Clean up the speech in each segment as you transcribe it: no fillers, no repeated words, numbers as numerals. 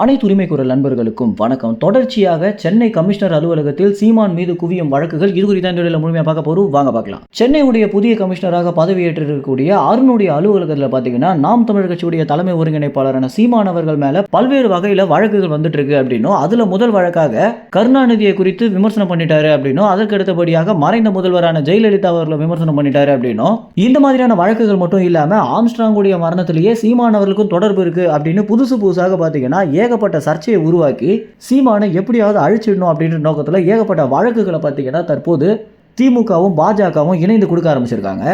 அனைத்து உரிமை குரல் நண்பர்களுக்கும் வணக்கம். தொடர்ச்சியாக சென்னை கமிஷனர் அலுவலகத்தில் சீமான் மீது குவியும் வழக்குகள். இது குறித்த இந்த வீடியோல முழுமையாக பார்க்க போறோம். வாங்க பார்க்கலாம். சென்னையுடைய புதிய கமிஷனராக பதவியேற்றிருக்கக்கூடிய அருணுடைய அலுவலகத்தில் பார்த்தீங்கன்னா நாம் தமிழர் கட்சியுடைய தலைமை ஒருங்கிணைப்பாளரான சீமான் அவர்கள் மேல பல்வேறு வகையில வழக்குகள் வந்துட்டு இருக்கு அப்படின்னும், அதுல முதல் வழக்காக கருணாநிதியை குறித்து விமர்சனம் பண்ணிட்டாரு அப்படின்னும், அதற்கு அடுத்தபடியாக மறைந்த முதல்வரான ஜெயலலிதா அவர்களை விமர்சனம் பண்ணிட்டாரு அப்படின்னும், இந்த மாதிரியான வழக்குகள் மட்டும் இல்லாம ஆம்ஸ்ட்ராங்குடைய மரணத்திலேயே சீமான் அவர்களுக்கும் தொடர்பு இருக்கு அப்படின்னு புதுசாக பார்த்தீங்கன்னா ஏகப்பட்ட சர்ச்சையை உருவாக்கி சீமானை எப்படியாவது அழிச்சிடணும் அப்படின்ற நோக்கத்தில் ஏகப்பட்ட வழக்குகளை பார்த்தீங்கன்னா தற்போது திமுகவும் பாஜகவும் இணைந்து கொடுக்க ஆரம்பிச்சிருக்காங்க.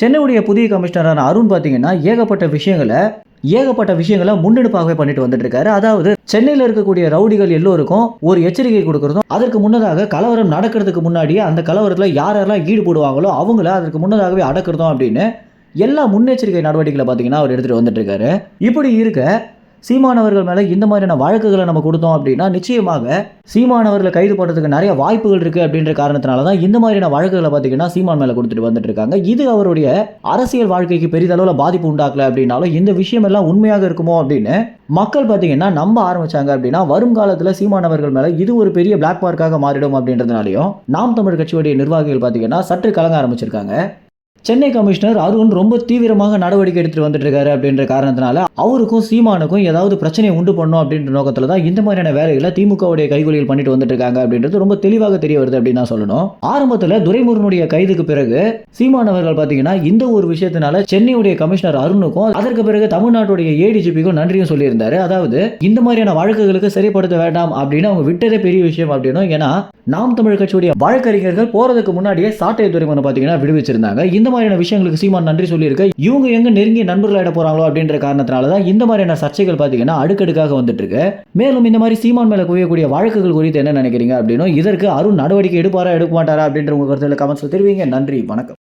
சென்னையுடைய புதிய கமிஷனரான அருண் பார்த்தீங்கன்னா ஏகப்பட்ட விஷயங்களை முன்னெடுப்பாகவே பண்ணிட்டு வந்துட்டு இருக்காரு. அதாவது சென்னையில் இருக்கக்கூடிய ரவுடிகள் எல்லோருக்கும் ஒரு எச்சரிக்கை கொடுக்கறதும், அதற்கு முன்னதாக கலவரம் நடக்கிறதுக்கு முன்னாடியே அந்த கலவரத்தில் யாரெல்லாம் ஈடுபடுவாங்களோ அவங்கள அதற்கு முன்னதாகவே அடக்கிறதும் அப்படின்னு எல்லா முன்னெச்சரிக்கை நடவடிக்கைகளை பார்த்தீங்கன்னா அவர் எடுத்துட்டு வந்துட்டு இருக்காரு. இப்படி இருக்க சீமானவர்கள் மேலே இந்த மாதிரியான வழக்குகளை நம்ம கொடுத்தோம் அப்படின்னா நிச்சயமாக சீமானவர்களை கைது பண்ணுறதுக்கு நிறைய வாய்ப்புகள் இருக்குது அப்படின்ற காரணத்தினால தான் இந்த மாதிரியான வழக்குகளை பார்த்தீங்கன்னா சீமான் மேலே கொடுத்துட்டு வந்துட்டு இருக்காங்க. இது அவருடைய அரசியல் வாழ்க்கைக்கு பெரிதளவில் பாதிப்பு உண்டாக்கல அப்படின்னாலும் இந்த விஷயம் எல்லாம் உண்மையாக இருக்குமோ அப்படின்னு மக்கள் பார்த்தீங்கன்னா நம்ப ஆரம்பிச்சாங்க அப்படின்னா வருங்காலத்தில் சீமானவர்கள் மேலே இது ஒரு பெரிய பிளாக் மார்க்காக மாறிடும் அப்படின்றதுனாலையும் நாம் தமிழ் கட்சியுடைய நிர்வாகிகள் பார்த்தீங்கன்னா சற்று கலங்க ஆரம்பிச்சிருக்காங்க. சென்னை கமிஷனர் அருண் ரொம்ப தீவிரமாக நடவடிக்கை எடுத்துட்டு வந்துட்டு இருக்காரு அப்படின்ற காரணத்தினால அவருக்கும் சீமானுக்கும் ஏதாவது பிரச்சனையை உண்டு பண்ணும் அப்படின்ற நோக்கத்தில் தான் இந்த மாதிரியான வேலைகளை திமுகவுடைய கைகொலிகள் பண்ணிட்டு வந்துட்டு இருக்காங்க அப்படின்றது ரொம்ப தெளிவாக தெரிய வருது அப்படின்னு தான் சொல்லணும். ஆரம்பத்தில் துரைமுருகனுடைய கைதுக்கு பிறகு சீமானவர்கள் பார்த்தீங்கன்னா இந்த ஒரு விஷயத்தினால சென்னையுடைய கமிஷனர் அருணுக்கும் அதற்கு பிறகு தமிழ்நாட்டுடைய ஏடிஜிபிக்கும் நன்றியும் சொல்லியிருந்தாரு. அதாவது இந்த மாதிரியான வழக்குகளுக்கு சரிப்படுத்த வேண்டாம் அப்படின்னு அவங்க விட்டதே பெரிய விஷயம் அப்படின்னும். ஏன்னா நாம் தமிழ் கட்சியுடைய வழக்கறிஞர்கள் போறதுக்கு முன்னாடியே சாட்டை துரைமுருகனை பார்த்தீங்கன்னா விடுவிச்சிருந்தாங்க. இந்த மாதிரியான விஷயங்களுக்கு சீமான் நன்றி சொல்லியிருக்க இவங்க எங்க நெருங்கிய நண்பர்களாயிட போறாங்களோ அப்படின்ற காரணத்தினால தான் இந்த மாதிரியான சர்ச்சைகள் பார்த்தீங்கன்னா அடுக்கடுக்காக வந்துட்டு இருக்கு. மேலும் இந்த மாதிரி சீமான் மேல குவியக்கூடிய வழக்குகள் குறித்து என்ன நினைக்கிறீங்க அப்படின்னும், இதற்கு அருண் நடவடிக்கை எடுப்பாரா எடுக்க மாட்டாரா அப்படின்ற உங்க கருத்துல கமெண்ட்ஸ்ல தெரிவிங்க. நன்றி, வணக்கம்.